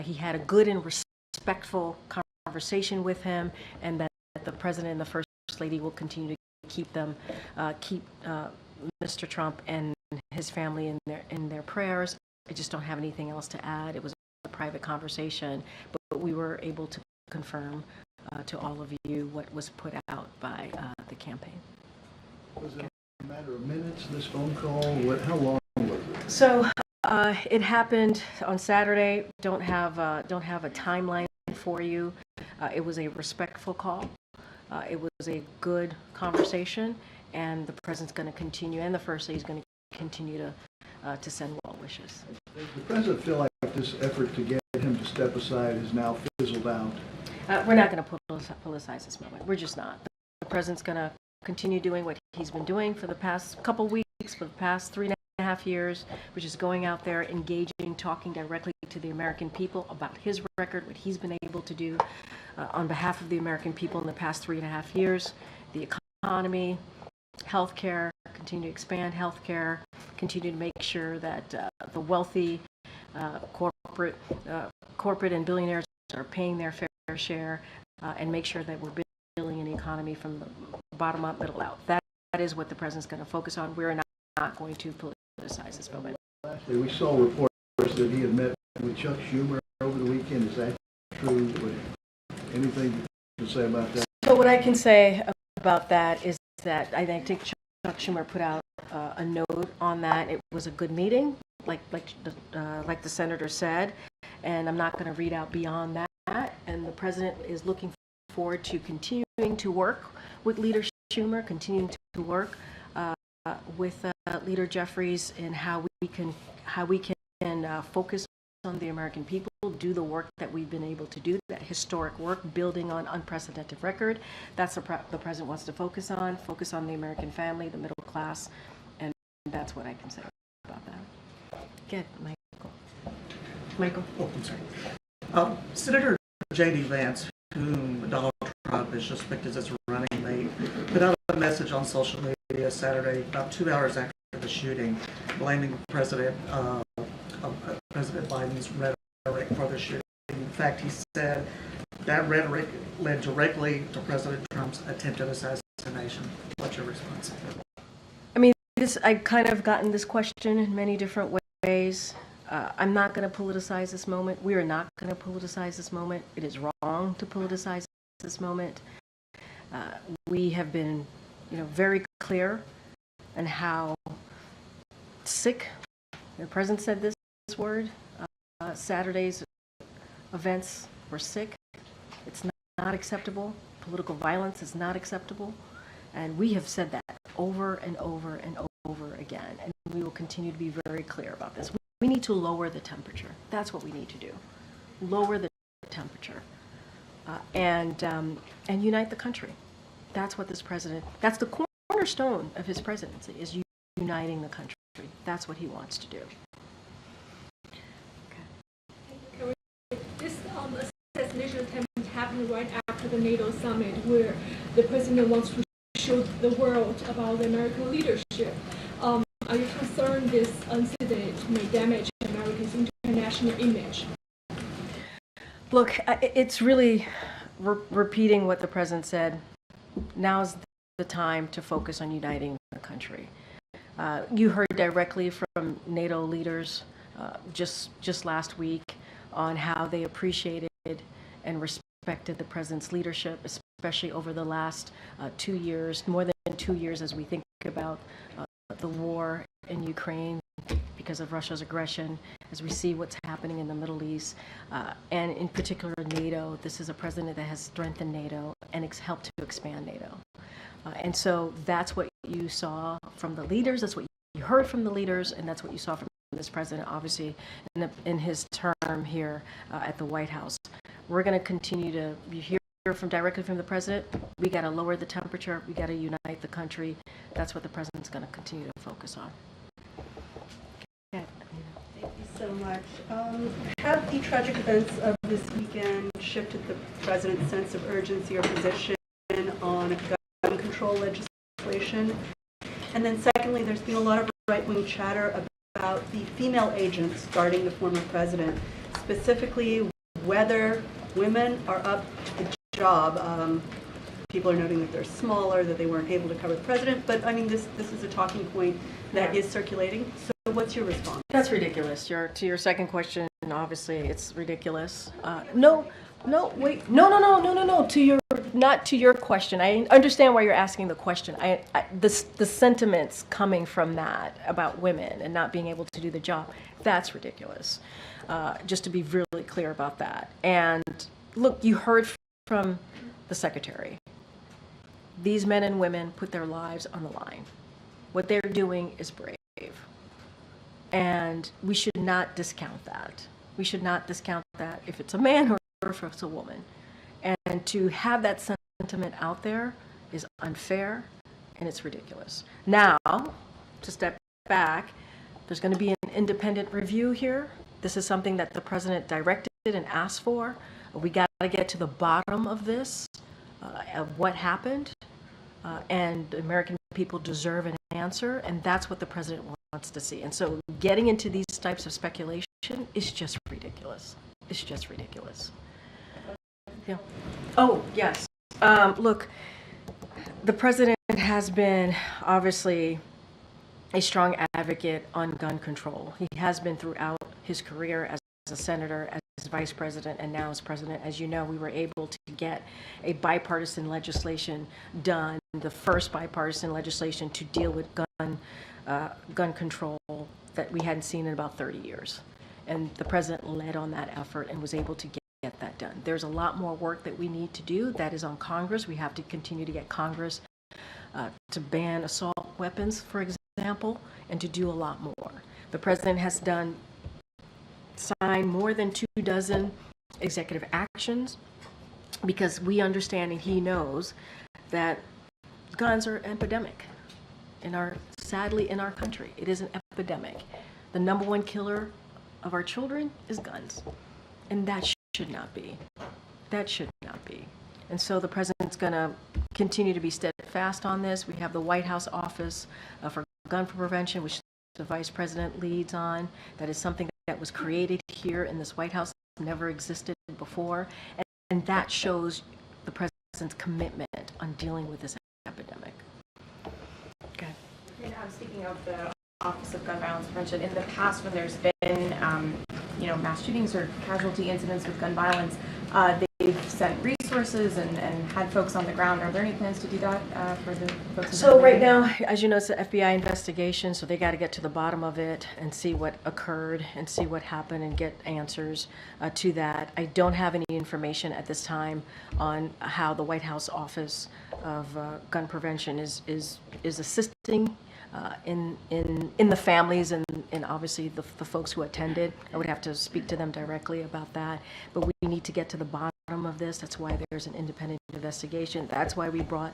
He had a good and respectful conversation with him, and that the president and the first lady will continue to keep Mr. Trump and his family in their prayers. I just don't have anything else to add. It was a private conversation, but we were able to confirm to all of you what was put out by the campaign. Was it a matter of minutes, this phone call? How long was it? So it happened on Saturday. Don't have a timeline for you. It was a respectful call. It was a good conversation, and the president's going to continue, and the first lady is going to continue to send well wishes. Does the president feel like this effort to get him to step aside has now fizzled out? We're not going to politicize this moment. We're just not. The president's going to continue doing what he's been doing for the past couple weeks, for the past 3.5 years, which is going out there, engaging, talking directly to the American people about his record, what he's been able to do on behalf of the American people in the past 3.5 years, the economy, healthcare, continue to expand healthcare, continue to make sure that the wealthy corporate and billionaires are paying their fair share, and make sure that we're building an economy from the bottom up, middle out. That is what the president's going to focus on. We're not going to politicize this moment. Lastly, we saw reports that he had met with Chuck Schumer over the weekend. Is that true? Anything to say about that? So what I can say about that is that I think Chuck Schumer put out a note on that. It was a good meeting, like the senator said, and I'm not going to read out beyond that. And the president is looking forward to continuing to work with Leader Schumer, continuing to work with Leader Jeffries in how we can focus on the American people, do the work that we've been able to do, that historic work, building on unprecedented record. That's the president wants to focus on the American family, the middle class, and that's what I can say about that. Good, Michael. Oh, I'm sorry. Senator J.D. Vance, whom Donald Trump has just picked as his running mate, put out a message on social media Saturday, about 2 hours after the shooting, blaming President Biden's rhetoric for the shooting. In fact, he said that rhetoric led directly to President Trump's attempted assassination. What's your response? I mean, I've kind of gotten this question in many different ways. I'm not going to politicize this moment. We are not going to politicize this moment. It is wrong to politicize this moment. We have been, very clear on how sick. The president said this word. Saturday's events were sick. It's not acceptable. Political violence is not acceptable. And we have said that over and over and over again. And we will continue to be very clear about this. We need to lower the temperature. That's what we need to do. Lower the temperature and unite the country. That's what this president, that's the cornerstone of his presidency, is uniting the country. That's what he wants to do. This assassination attempt happened right after the NATO summit, where the president wants to show the world about the American leadership. Are you concerned this incident may damage America's international image? Look, it's really repeating what the president said. Now's the time to focus on uniting the country. You heard directly from NATO leaders just last week on how they appreciated and respected the president's leadership, especially over the last 2 years, more than 2 years as we think about the war in Ukraine because of Russia's aggression, as we see what's happening in the Middle East, and in particular NATO. This is a president that has strengthened NATO and helped to expand NATO. And so that's what you saw from the leaders, that's what you heard from the leaders, and that's what you saw from this president, obviously, in his term here at the White House. We're going to continue to hear directly from the president. We got to lower the temperature. We got to unite the country. That's what the president's going to continue to focus on. Thank you so much. Have the tragic events of this weekend shifted the president's sense of urgency or position on gun control legislation? And then secondly, there's been a lot of right-wing chatter about the female agents guarding the former president, specifically whether women are up to the job. People are noting that they're smaller, that they weren't able to cover the president, but I mean, this is a talking point that is circulating. So what's your response? That's ridiculous. To your second question, obviously, it's ridiculous. Not to your question. I understand why you're asking the question. The sentiments coming from that about women and not being able to do the job, that's ridiculous. Just to be really clear about that. And look, you heard from the secretary. These men and women put their lives on the line. What they're doing is brave. And we should not discount that. We should not discount that if it's a man or if it's a woman. And to have that sentiment out there is unfair and it's ridiculous. Now, to step back, there's going to be an independent review here. This is something that the president directed and asked for. We got to get to the bottom of this, of what happened, and the American people deserve an answer, and that's what the president wants to see. And so getting into these types of speculation is just ridiculous. It's just ridiculous. Yeah. Oh, yes. Look, the president has been obviously a strong advocate on gun control. He has been throughout his career as a senator, as vice president, and now as president. As you know, we were able to get a bipartisan legislation done, the first bipartisan legislation to deal with gun control that we hadn't seen in about 30 years. And the president led on that effort and was able to get that done. There's a lot more work that we need to do. That is on Congress. We have to continue to get Congress to ban assault weapons, for example, and to do a lot more. The president has signed more than 24 executive actions because we understand and he knows that guns are an epidemic sadly in our country. It is an epidemic. The number one killer of our children is guns, and that should not be. That should not be. And so the president's going to continue to be steadfast on this. We have the White House Office for Gun Prevention, which the vice president leads on. That is something that was created here in this White House, never existed before, and that shows the president's commitment on dealing with this epidemic. Okay. And speaking of the Office of Gun Violence Prevention, in the past when there's been mass shootings or casualty incidents with gun violence, they've sent resources and had folks on the ground. Are there any plans to do that for the folks? So right now, as you know, it's an FBI investigation, so they got to get to the bottom of it and see what occurred and see what happened and get answers to that. I don't have any information at this time on how the White House Office of Gun Prevention is assisting in the families and obviously the folks who attended. I would have to speak to them directly about that, but we need to get to the bottom of this. That's why there's an independent investigation. That's why we brought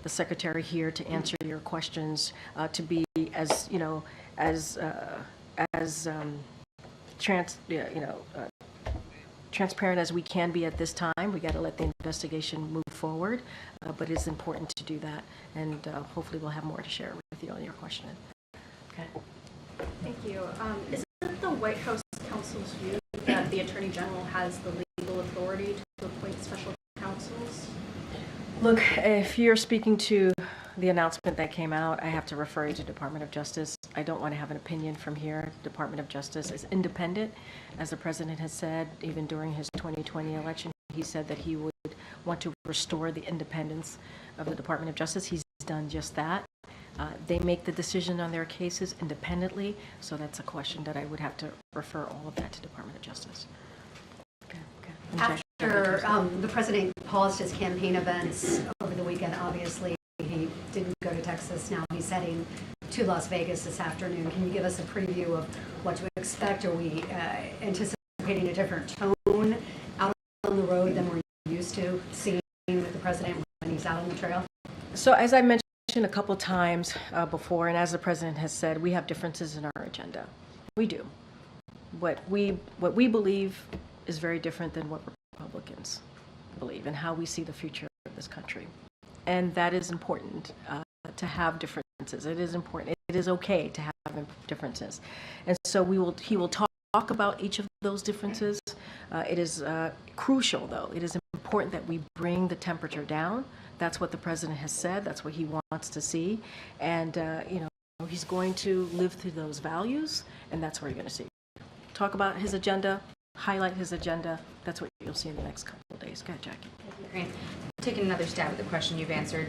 the secretary here to answer your questions, to be as transparent as we can be at this time. We got to let the investigation move forward, but it's important to do that, and hopefully we'll have more to share with you on your question. Okay. Thank you. Is it the White House counsel's view that the Attorney General has the legal authority to appoint special counsels? Look, if you're speaking to the announcement that came out, I have to refer you to Department of Justice. I don't want to have an opinion from here. Department of Justice is independent. As the president has said, even during his 2020 election, he said that he would want to restore the independence of the Department of Justice. He's done just that. They make the decision on their cases independently, so that's a question that I would have to refer all of that to Department of Justice. Okay. After the president paused his campaign events over the weekend, obviously he didn't go to Texas. Now he's heading to Las Vegas this afternoon. Can you give us a preview of what to expect? Are we anticipating a different tone out on the road than we're used to seeing with the president when he's out on the trail? So as I mentioned a couple times before, and as the president has said, we have differences in our agenda. We do. What we believe is very different than what Republicans believe and how we see the future of this country. And that is important to have differences. It is important. It is okay to have differences. And so he will talk about each of those differences. It is crucial, though. It is important that we bring the temperature down. That's what the president has said. That's what he wants to see. And, he's going to live through those values, and that's what you're going to see. Talk about his agenda, highlight his agenda. That's what you'll see in the next couple of days. Go ahead, Jackie. Karine, taking another stab at the question you've answered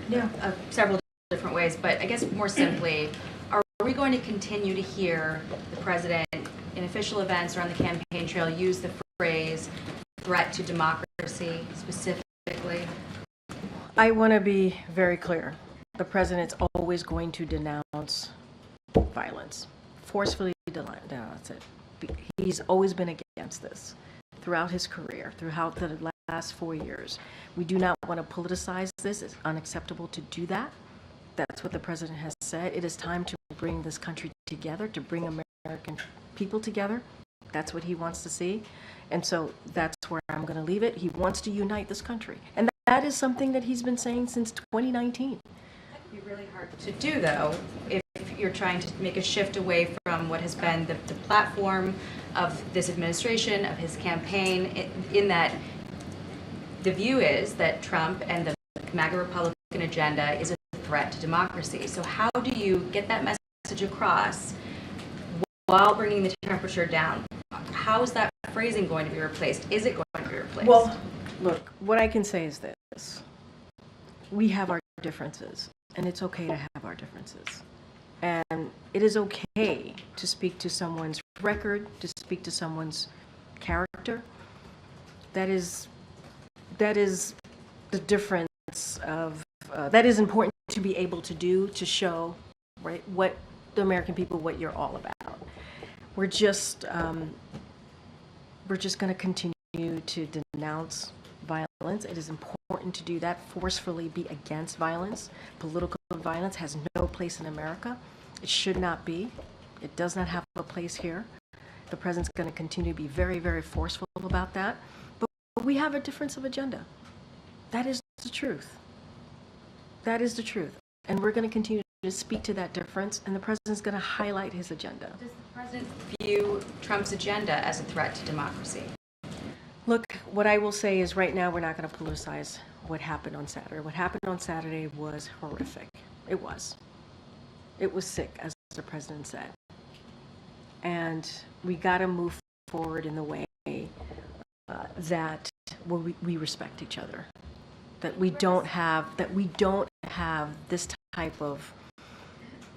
several different ways, but I guess more simply, are we going to continue to hear the president in official events or on the campaign trail use the phrase threat to democracy specifically? I want to be very clear. The president's always going to denounce violence, forcefully denounce it. He's always been against this throughout his career, throughout the last 4 years. We do not want to politicize this. It's unacceptable to do that. That's what the president has said. It is time to bring this country together, to bring American people together. That's what he wants to see. And so that's where I'm going to leave it. He wants to unite this country. And that is something that he's been saying since 2019. That could be really hard to do, though, if you're trying to make a shift away from what has been the platform of this administration, of his campaign, in that the view is that Trump and the MAGA Republican agenda is a threat to democracy. So how do you get that message across while bringing the temperature down? How is that phrasing going to be replaced? Is it going to be replaced? Well, look, what I can say is this. We have our differences, and it's okay to have our differences. And it is okay to speak to someone's record, to speak to someone's character. That is the difference of, that is important to be able to do, to show, right, what the American people, what you're all about. We're just going to continue to denounce violence. It is important to do that, forcefully be against violence. Political violence has no place in America. It should not be. It does not have a place here. The president's going to continue to be very, very forceful about that. But we have a difference of agenda. That is the truth. That is the truth. And we're going to continue to speak to that difference, and the president's going to highlight his agenda. Does the president view Trump's agenda as a threat to democracy? Look, what I will say is right now we're not going to politicize what happened on Saturday. What happened on Saturday was horrific. It was. It was sick, as the president said. And we got to move forward in the way that we respect each other. That we don't have this type of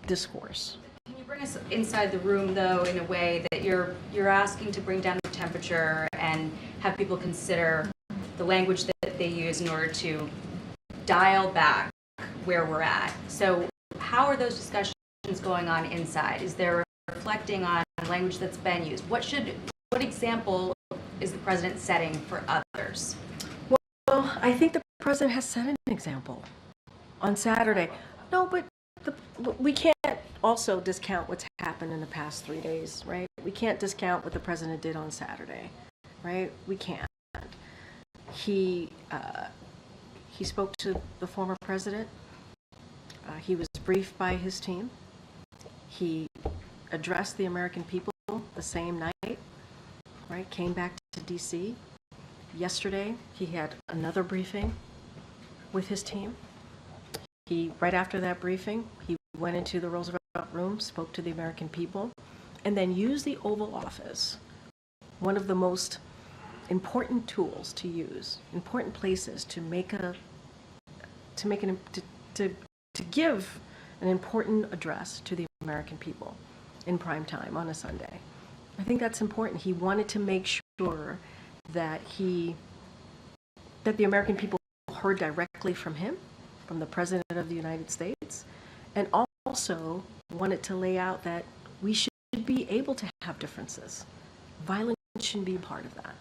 discourse. Can you bring us inside the room, though, in a way that you're asking to bring down the temperature and have people consider the language that they use in order to dial back where we're at? So how are those discussions going on inside? Is there reflecting on language that's been used? What example is the president setting for others? Well, I think the president has set an example on Saturday. No, but we can't also discount what's happened in the past 3 days, right? We can't discount what the president did on Saturday, right? We can't. He spoke to the former president. He was briefed by his team. He addressed the American people the same night, right? Came back to D.C. Yesterday, he had another briefing with his team. Right after that briefing, he went into the Roosevelt Room, spoke to the American people, and then used the Oval Office, one of the most important tools to use, important places to give an important address to the American people in prime time on a Sunday. I think that's important. He wanted to make sure that the American people heard directly from him, from the President of the United States, and also wanted to lay out that we should be able to have differences. Violence shouldn't be part of that,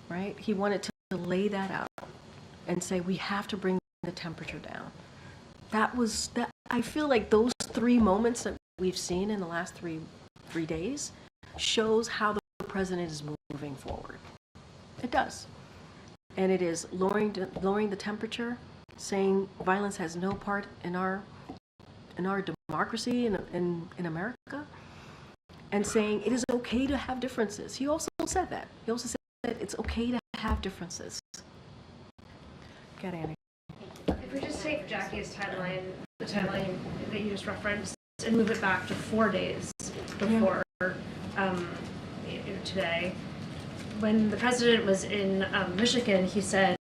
right? He wanted to lay that out and say we have to bring the temperature down. I feel like those 3 moments that we've seen in the last three days shows how the president is moving forward. It does. And it is lowering the temperature, saying violence has no part in our democracy in America, and saying it is okay to have differences. He also said that. He also said it's okay to have differences. Go ahead, Annie. If we just take Jackie's timeline, the timeline that you just referenced, and move it back to 4 days before today, when the president was in Michigan, he said,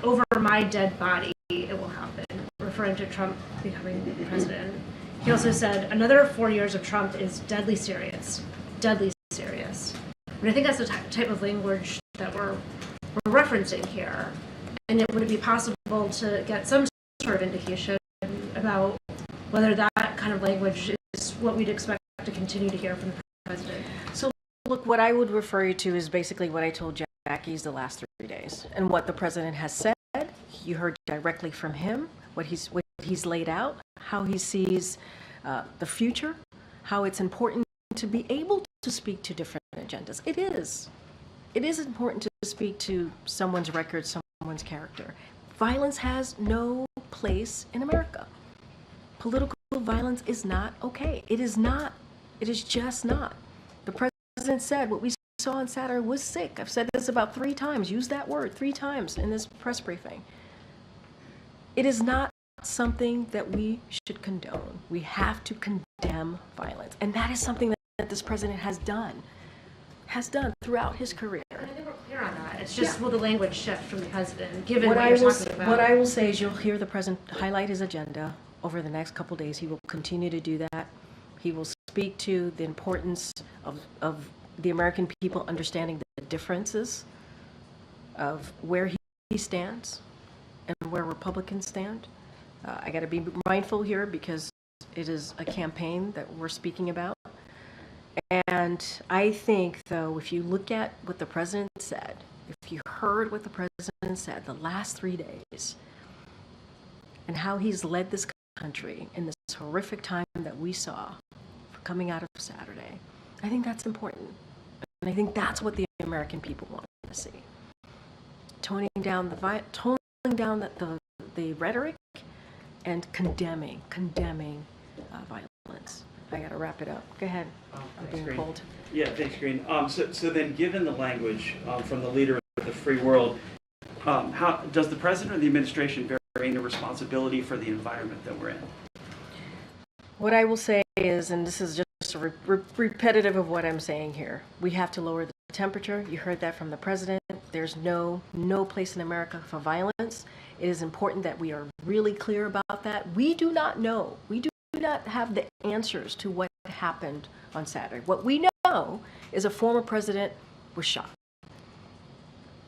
over my dead body, it will happen, referring to Trump becoming president. He also said, another 4 years of Trump is deadly serious, deadly serious. And I think that's the type of language that we're referencing here. And would it be possible to get some sort of indication about whether that kind of language is what we'd expect to continue to hear from the president? So look, what I would refer you to is basically what I told Jackie's the last 3 days. And what the president has said, you heard directly from him, what he's laid out, how he sees the future, how it's important to be able to speak to different agendas. It is important to speak to someone's record, someone's character. Violence has no place in America. Political violence is not okay. It is not. It is just not. The president said what we saw on Saturday was sick. I've said this about 3 times, used that word 3 times in this press briefing. It is not something that we should condone. We have to condemn violence. And that is something that this president has done. has done throughout his career. And I think we're clear on that. It's just, will the language shift from the president, given What what I you're will, talking about? what I will say is you'll hear the president highlight his agenda over the next couple days. He will continue to do that. He will speak to the importance of the American people understanding the differences of where he stands and where Republicans stand. I got to be mindful here because it is a campaign that we're speaking about. And I think, though, if you look at what the president said, if you heard what the president said the last 3 days, and how he's led this country in this horrific time that we saw coming out of Saturday, I think that's important. And I think that's what the American people want to see. Toning down the rhetoric and condemning violence. I got to wrap it up. Go ahead. I'm being Karine. pulled. Yeah, thanks, Karine. So then, given the language from the leader of the free world, how does the president or the administration bear any responsibility for the environment that we're in? What I will say is, and this is just repetitive of what I'm saying here, we have to lower the temperature. You heard that from the president. There's no place in America for violence. It is important that we are really clear about that. We do not know. We do not have the answers to what happened on Saturday. What we know is a former president was shot.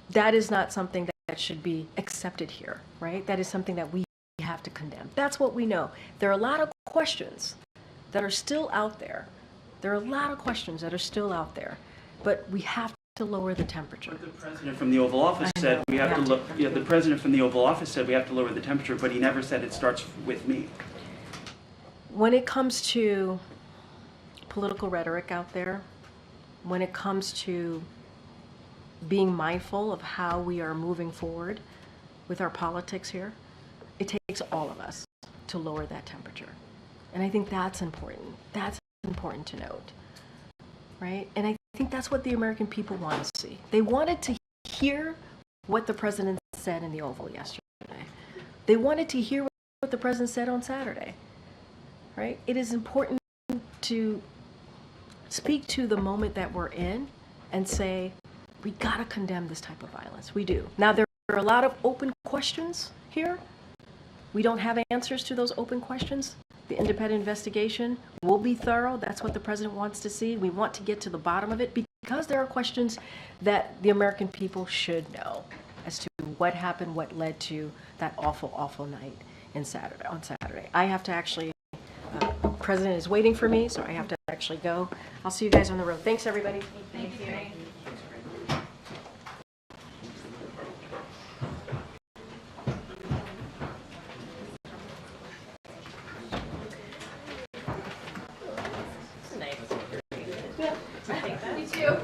That is not something that should be accepted here, right? That is something that we have to condemn. That's what we know. There are a lot of questions that are still out there. There are a lot of questions that are still out there, but we have to lower the temperature. But the president from the Oval Office said we have to look. Yeah, the president from the Oval Office said we have to lower the temperature, but he never said it starts with me. When it comes to political rhetoric out there, when it comes to being mindful of how we are moving forward with our politics here, it takes all of us to lower that temperature. And I think that's important. That's important to note, right? And I think that's what the American people want to see. They wanted to hear what the president said in the Oval yesterday. They wanted to hear what the president said on Saturday, right? It is important to speak to the moment that we're in and say, we gotta condemn this type of violence. We do. Now, there are a lot of open questions here. We don't have answers to those open questions. The independent investigation will be thorough. That's what the president wants to see. We want to get to the bottom of it because there are questions that the American people should know as to what happened, what led to that awful, awful night on Saturday. I have to actually, the president is waiting for me, so I have to actually go. I'll see you guys on the road. Thanks, everybody. Thank you. You too.